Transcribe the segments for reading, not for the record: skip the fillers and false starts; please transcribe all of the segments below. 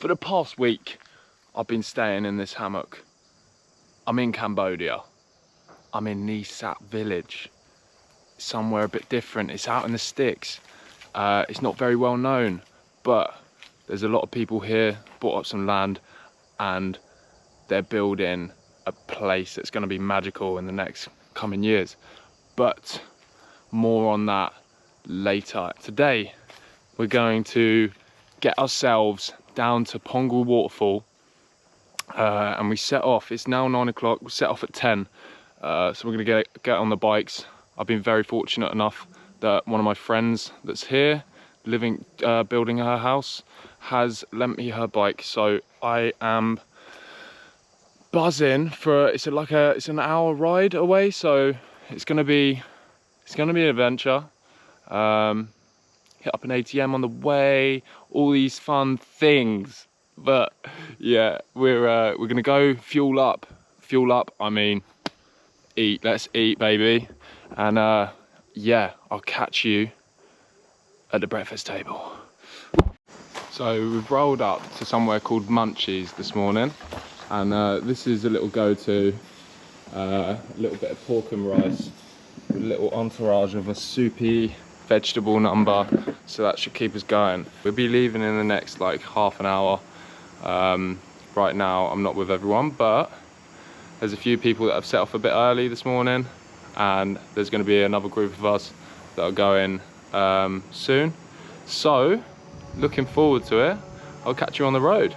For the past week, I've been staying in this hammock. I'm in Cambodia. I'm in Nesat Village. Somewhere a bit different. It's out in the sticks. It's not very well known, but there's a lot of people here, bought up some land, and they're building a place that's going to be magical in the next coming years. But more on that later. Today, we're going to get ourselves down to Pongal Waterfall, and we set off. It's now 9 o'clock. We set off at 10, so we're gonna get on the bikes. I've been very fortunate enough that one of my friends that's here, living, building her house, has lent me her bike. So I am buzzing for. It's an hour ride away, so it's gonna be an adventure. Hit up an ATM on the way, all these fun things. But yeah, we're gonna go fuel up. I mean, eat. Let's eat, baby. And yeah, I'll catch you at the breakfast table. So we've rolled up to somewhere called Munchies this morning, and this is a little go-to. A little bit of pork and rice, a little entourage of a soupy vegetable number, so that should keep us going. We'll be leaving in the next like half an hour. Right now I'm not with everyone, but there's a few people that have set off a bit early this morning, and there's going to be another group of us that are going soon. So looking forward to it. I'll catch you on the road.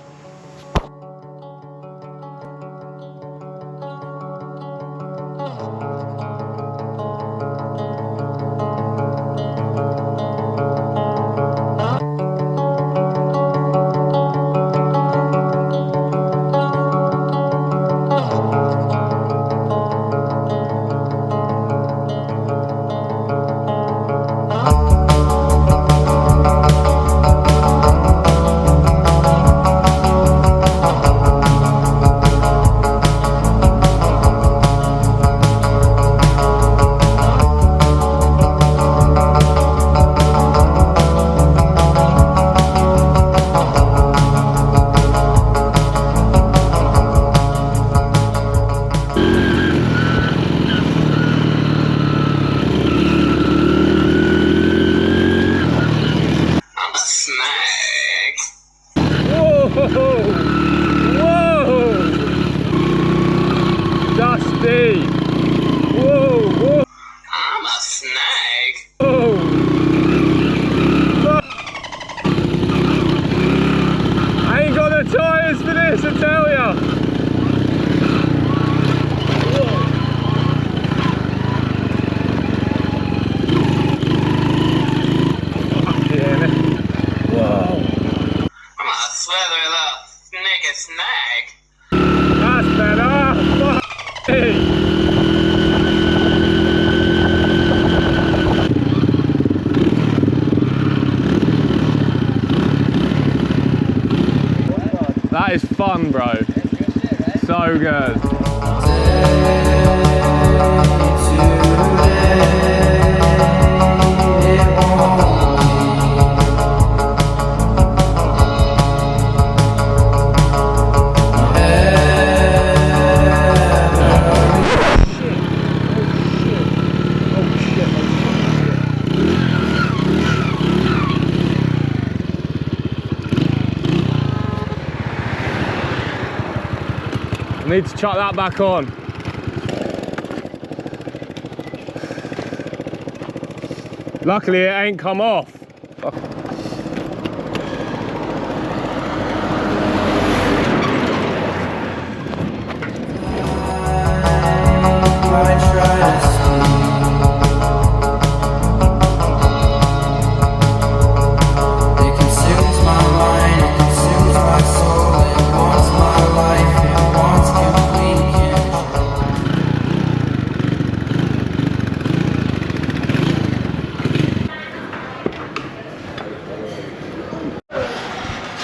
That is fun, bro. So good. I need to chuck that back on. Luckily it ain't come off.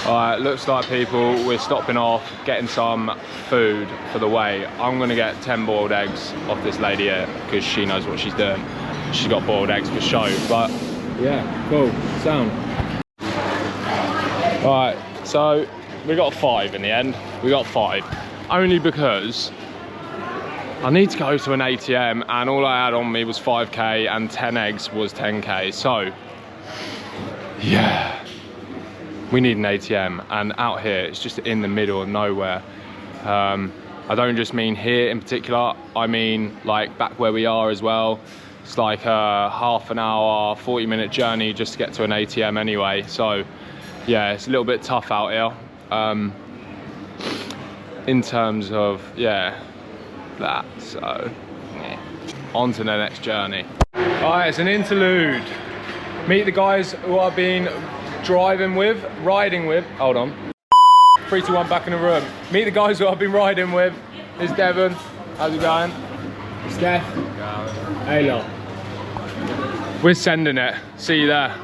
Alright, looks like people, we're stopping off, getting some food for the way. I'm gonna get 10 boiled eggs off this lady here, because she knows what she's doing. She's got boiled eggs for show, but yeah, cool, sound. Alright, so we got 5 in the end. We got 5. Only because I need to go to an ATM and all I had on me was 5k and 10 eggs was 10k. So, yeah, we need an ATM. And out here, it's just in the middle of nowhere. I don't just mean here in particular, I mean like back where we are as well. It's like a half an hour, 40-minute journey just to get to an ATM anyway. So yeah, it's a little bit tough out here in terms of, yeah, that. So yeah. On to the next journey. All right, it's an interlude. Meet the guys who I've been riding with, hold on. 3, 2, 1, back in the room. Meet the guys who I've been riding with. It's Devon. How's it going? Steph. Hey, lot. We're sending it. See you there.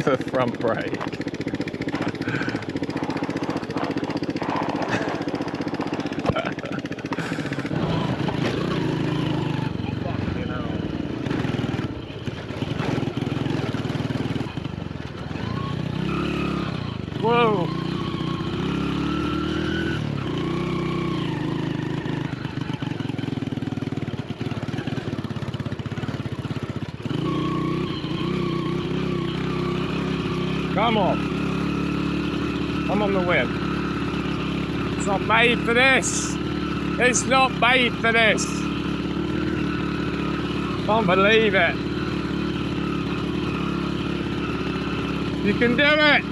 The front brake. Whoa! Come on! I'm on the whip. It's not made for this! It's not made for this! Can't believe it! You can do it!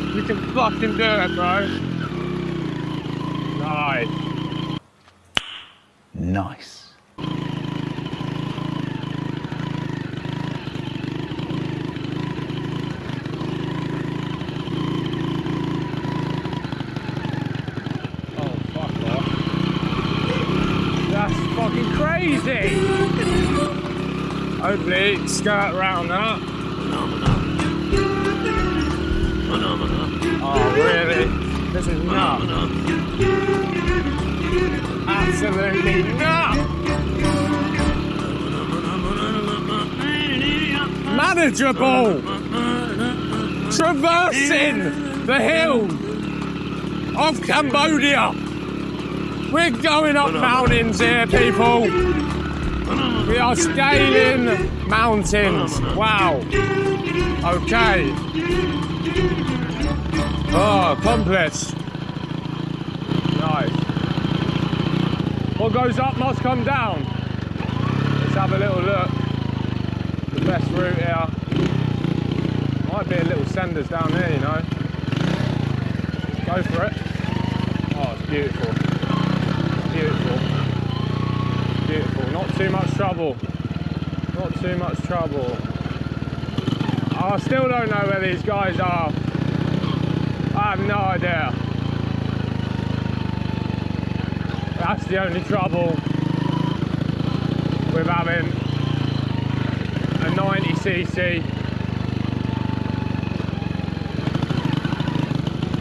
You can fucking do it, bro. Nice. Nice. Oh, fuck off. That's fucking crazy! Hopefully, skirt around that. Oh, really? This is not. Absolutely not. Manageable. Traversing the hills of Cambodia. We're going up mountains here, people. We are scaling mountains. Wow. Okay. Oh, accomplice. Nice. What goes up must come down. Let's have a little look. The best route here. Might be a little senders down here, you know. Go for it. Oh, it's beautiful. Beautiful. Beautiful. Not too much trouble. Not too much trouble. I still don't know where these guys are. I have no idea. That's the only trouble with having a 90cc.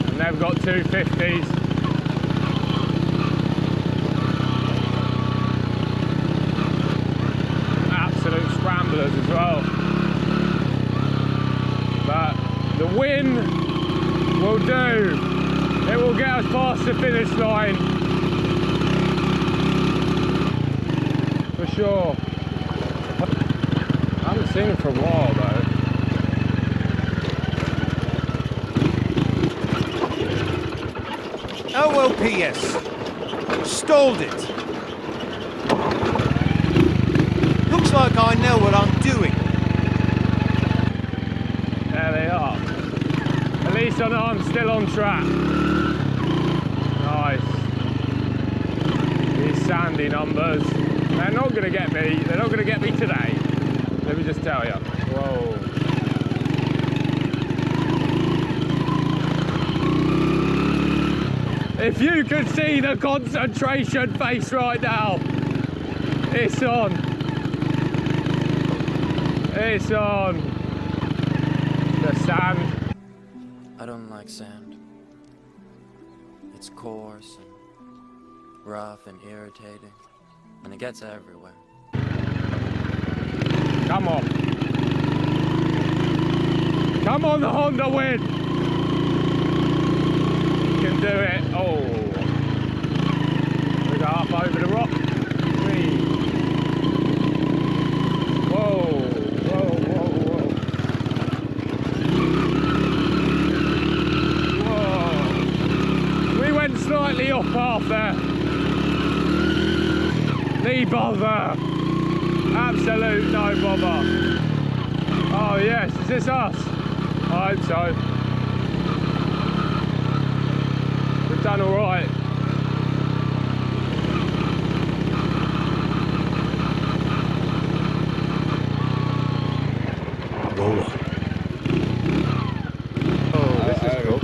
And they've got 250s. Absolute scramblers as well. But the wind will do. It will get us past the finish line. For sure. I haven't seen it for a while though. OLPS. Stalled it. Looks like I know what I'm doing. There they are. At least I know I'm still on track. Nice. These sandy numbers. They're not going to get me. They're not going to get me today. Let me just tell you. Whoa. If you could see the concentration face right now. It's on. It's on. The sand. I don't like sand. It's coarse and rough and irritating, and it gets everywhere. Come on. Come on, the Honda win. You can do it. Oh. We go up over the rock. Whee. Whoa, whoa, whoa, whoa. Whoa. We went slightly off path there. Knee bother. Absolute no bother. Oh yes, is this us? I hope so. We've done all right. Roll on. Oh, this is cool.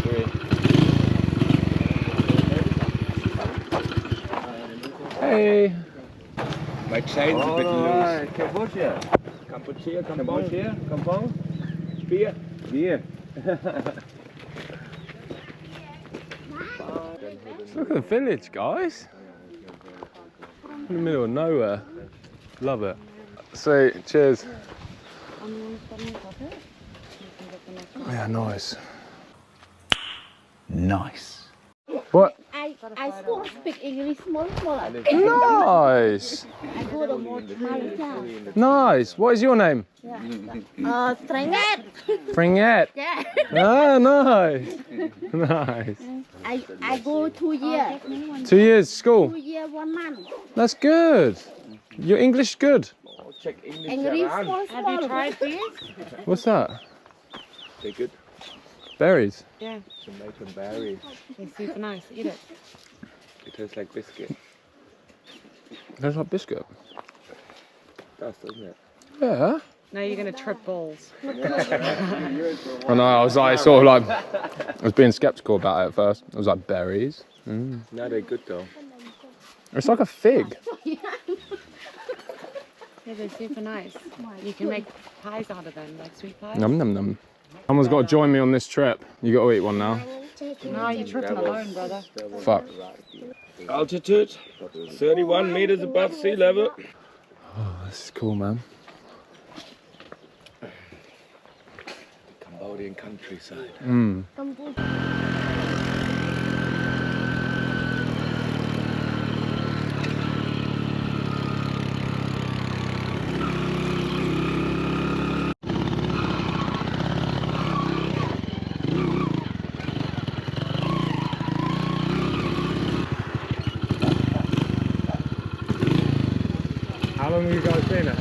Hey. My chain's a bit loose. Cambodias. Kampong. Beer. Look at the village, guys. In the middle of nowhere. Love it. So, cheers. Yeah, nice. Nice. What? I still speak English small. Nice. I go to Malaysia. Nice. What is your name? Stringet. Fringette. Yeah. Ah, nice. Nice. I go 2 years. 2 years school. 2 years, 1 month. That's good. Your English is good. Check English. English small. Have you tried these? What's that? They're good. Berries. Yeah, Tomato and berries. they're super nice. Eat it. It tastes like biscuit. Tastes like biscuit. Doesn't it? Yeah. Now you're going to trip balls. I know. I was like, sort of like, I was being skeptical about it at first. I was like, berries. No, they're good though. It's like a fig. Yeah, they're super nice. You can make pies out of them, like sweet pies. Num num num. Someone's got to join me on this trip. You got to eat one now. No, you're tripping alone, brother. Fuck. Altitude 31 meters above sea level. Oh, this is cool, man. Cambodian countryside. Mm. How long have you guys been here?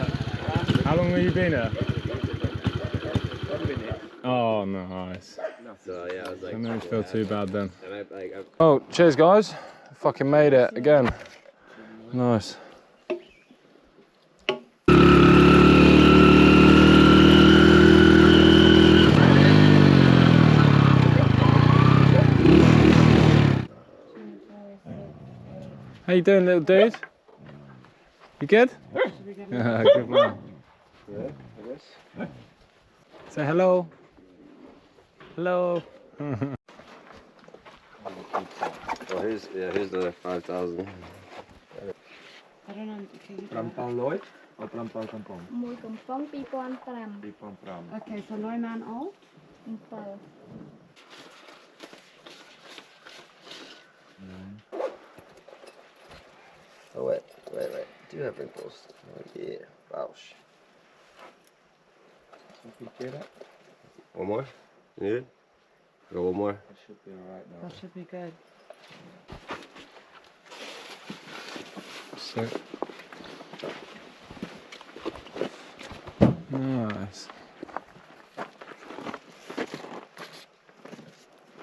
How long have you been here? 1 minute. Oh, nice. So yeah, I was like. I don't feel too bad then. And I Oh, cheers, guys. Fucking made it again. Nice. How you doing, little dude? You good? Yeah, good man. Say hello. Hello. Oh, here's the 5,000. I don't know. Can you do Prampal Lloyd or Prampal Kampong? 1 កំប៉ុង 2005 that? Okay, so 9 man old. 7 Oh wait. Do you have wrinkles? Oh yeah. Ouch. One more? You need it? Go one more. That should be alright now. That should be good. Sick. Nice.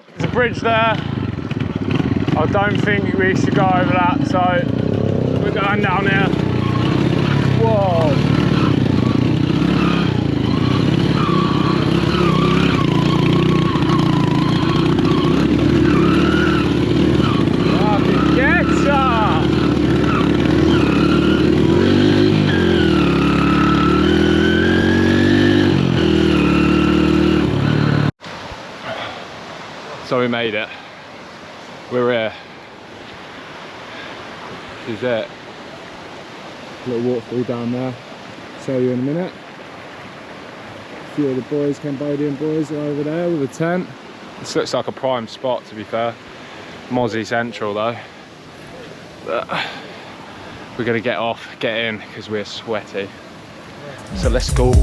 There's a bridge there. I don't think we should go over that, so we're going down here. Whoa. Fucking get some. So we made it. We're here. This is it. Little waterfall down there. Show you in a minute. A few of the boys, Cambodian boys, are over there with a tent. This looks like a prime spot, to be fair. Mozzie Central though. But we're gonna get off, get in, because we're sweaty. So let's go.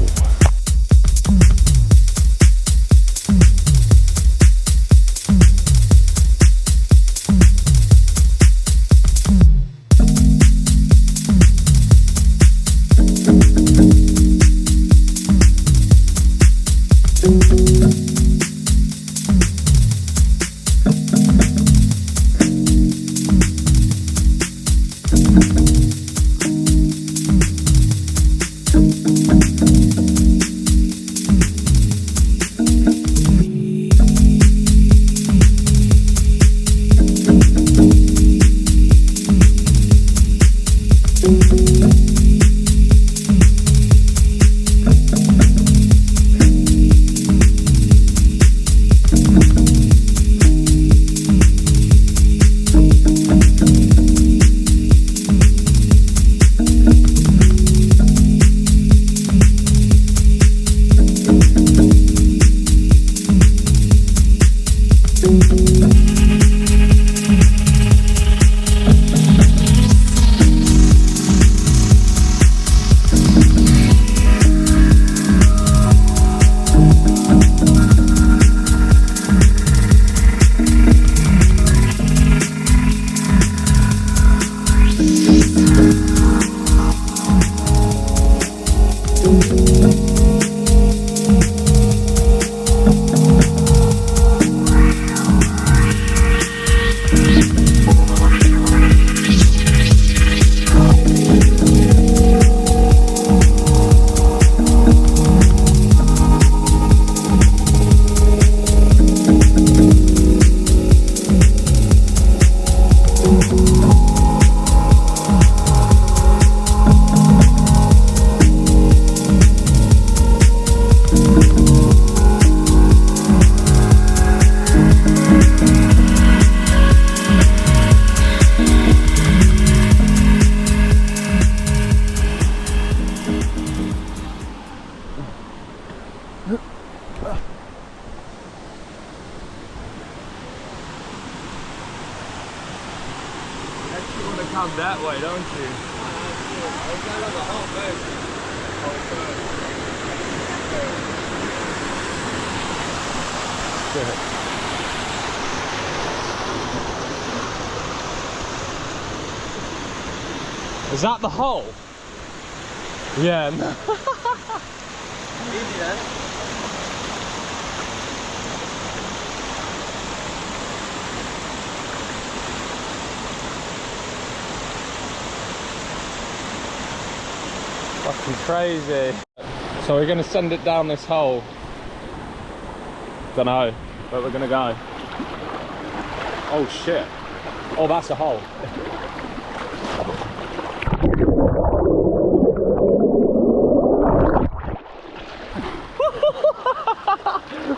Come that way, don't you? Is that the hole? Yeah. No. Easy then. Fucking crazy. So we're gonna send it down this hole. Don't know where we're gonna go. Oh shit. Oh, that's a hole.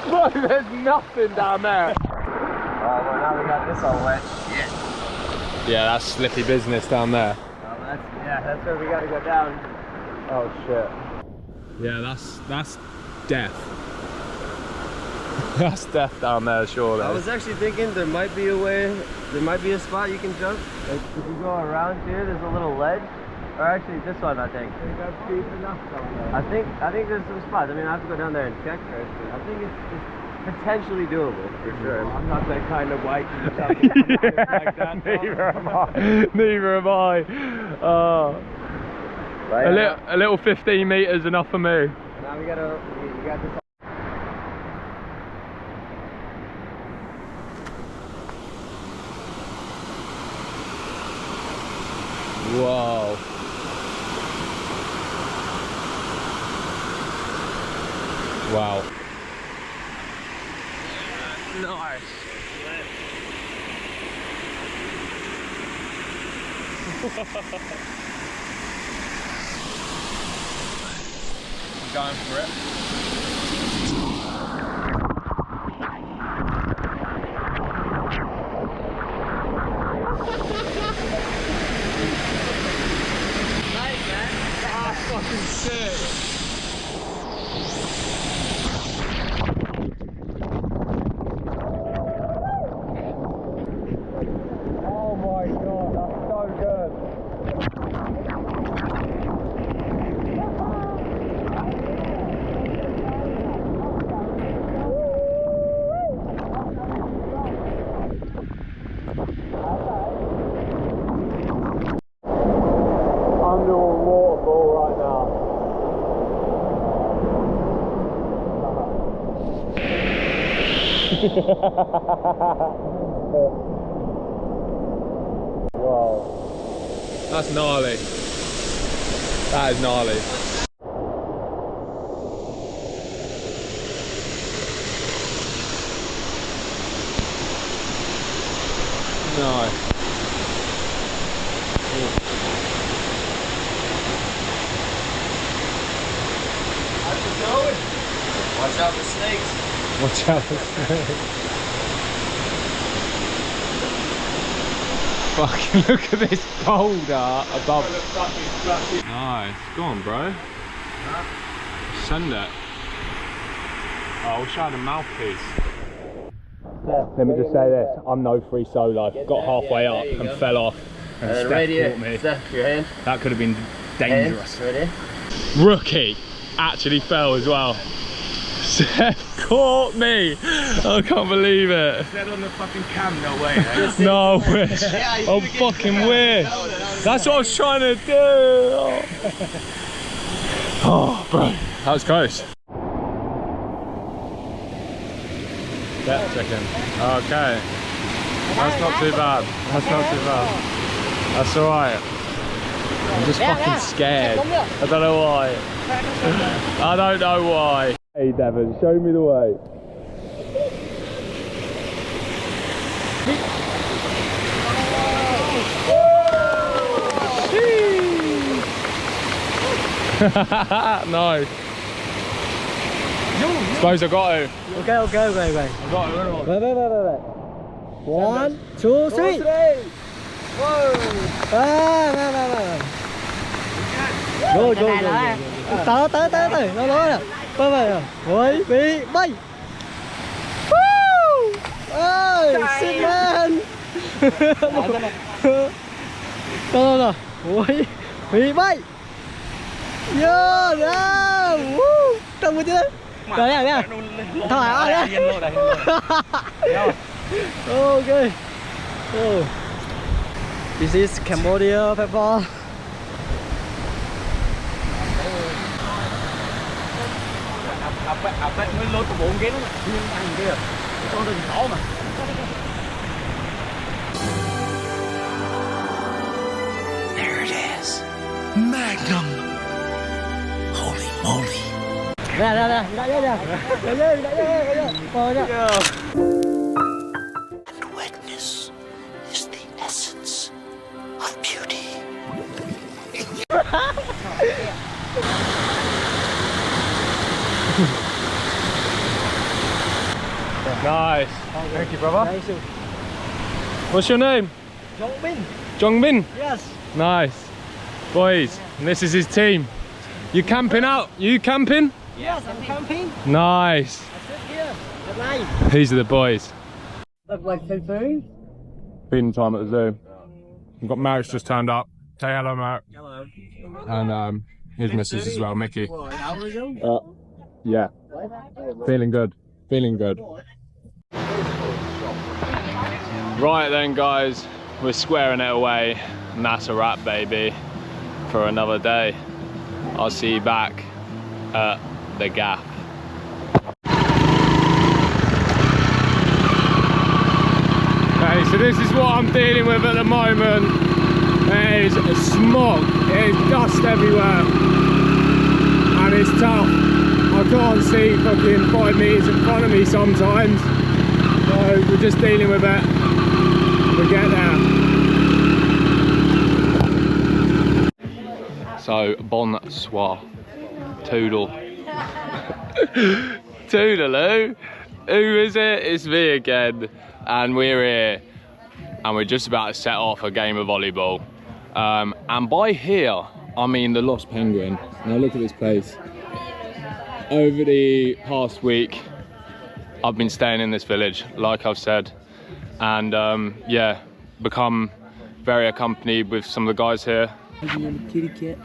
Bro, there's nothing down there. Oh, well, now we got this all wet. Shit. Yeah, that's slippy business down there. That's where we gotta go down. Oh shit. Yeah, that's death. That's death down there, surely. I was actually thinking there might be a way, there might be a spot you can jump. Like, if you go around here, there's a little ledge. Or actually, this one, I think. That's deep enough down there. I think there's some spots. I mean, I have to go down there and check first. But I think it's potentially doable for sure. I'm not that kind of white. Like that. Neither am I. Neither am I. Right, a little 15 meters enough for me. now we got this. Whoa. Wow. Nice. Going for it. Wow. That's gnarly. That is gnarly. Nice. How's it going? Watch out for snakes. Watch out for snakes. Fucking look at this boulder above. Nice. Go on, bro. Send it. Oh, I wish I had a mouthpiece. Let me just say this, I'm no free solo. Got halfway up and fell off. And Steph right here. caught me. Steph, your hand. That could have been dangerous. Right here. Rookie actually fell as well. Steph caught me. I can't believe it. Is that on the fucking cam? No way. Eh? No way. I'm fucking weird. That's what I was trying to do. Oh, bro. That was close. Depth checking. Okay. That's not too bad. That's not too bad. That's alright. I'm just fucking scared. I don't know why. I don't know why. Hey Devon, show me the way. Nice. Suppose I got to. Okay. I got to. Wait. 1, 2, 3. Whoa. Go. Tới. Nó bị bay. Woo! Ơi, xin lên. Đâu. Ôi, bị bay. Vô đó. Woo! Trong một chưa? Đây nè. Thôi à. Okay. Oh. This is Cambodia people. Mới lôi cái bụng kia nó riêng ăn kia. Con đừng khổ mà. There it is. Magnum. Holy moly. Nè. And wetness is the essence of beauty. Nice. Thank you, brother. What's your name? Jongbin. Jongbin? Yes. Nice. Boys, and this is his team. You camping out? You camping? Yes, I'm camping. Nice. I sit here at night. These are the boys. Look like food. Feeding time at the zoo. We've got Marek just turned up. Say hello, Marek. Hello. And his missus as well, Mickey. What, an hour ago? Yeah. Feeling good. Feeling good. Right then, guys, we're squaring it away, and that's a wrap, baby, for another day. I'll see you back at the gap. Okay, so this is what I'm dealing with at the moment. There is smog, there is dust everywhere, and it's tough. I can't see fucking 5 meters in front of me sometimes, so we're just dealing with it. We'll get there. So, bonsoir. Toodle. Toodaloo. Who is it? It's me again. And we're here. And we're just about to set off a game of volleyball. And by here, I mean the Lost Penguin. Now look at this place. Over the past week, I've been staying in this village, like I've said. And yeah, become very accompanied with some of the guys here. Little kitty cat.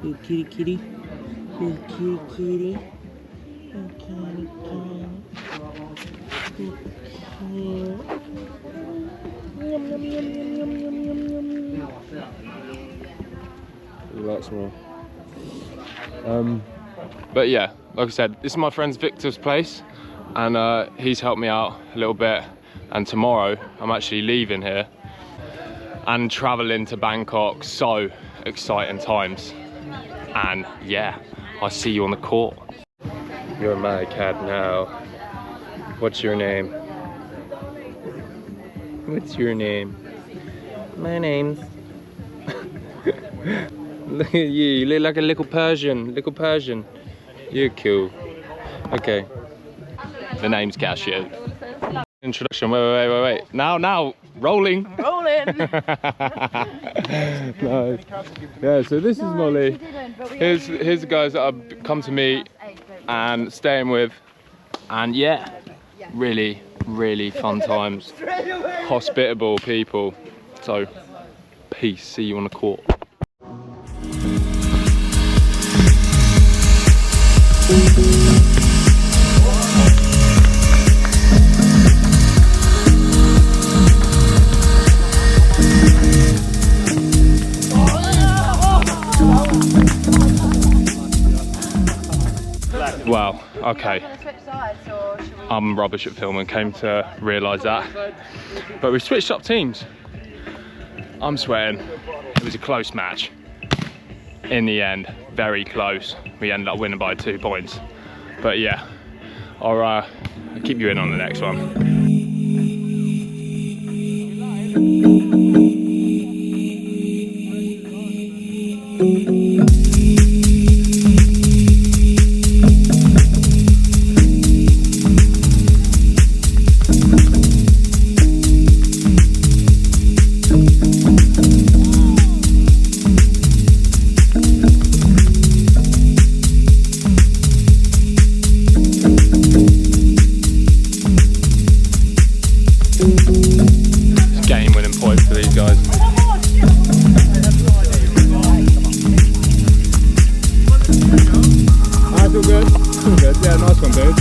Little kitty kitty. Little kitty kitty. Little kitty kitty. Yum yum yum yum yum yum yum. Lots more. But yeah, like I said, this is my friend Victor's place. and he's helped me out a little bit. And tomorrow I'm actually leaving here and traveling to Bangkok. So exciting times. And yeah, I'll see you on the court. You're my cat now. What's your name? What's your name? My name's... Look at you, you look like a little Persian, You're cool. Okay. The name's Cashew. Introduction, wait. Now, rolling. Rolling. Nice. Yeah, so this is Molly. Here's the guys that I've come to meet and staying with. And yeah, really, really fun times. Hospitable people. So, peace, see you on the court. Wow, okay. I'm rubbish at filming, came to realise that. But we switched up teams. I'm sweating. It was a close match. In the end, very close. We ended up winning by 2 points. But yeah, I'll keep you in on the next one. Game-winning point for these guys. That's all good. All good. Yeah, nice one, dude.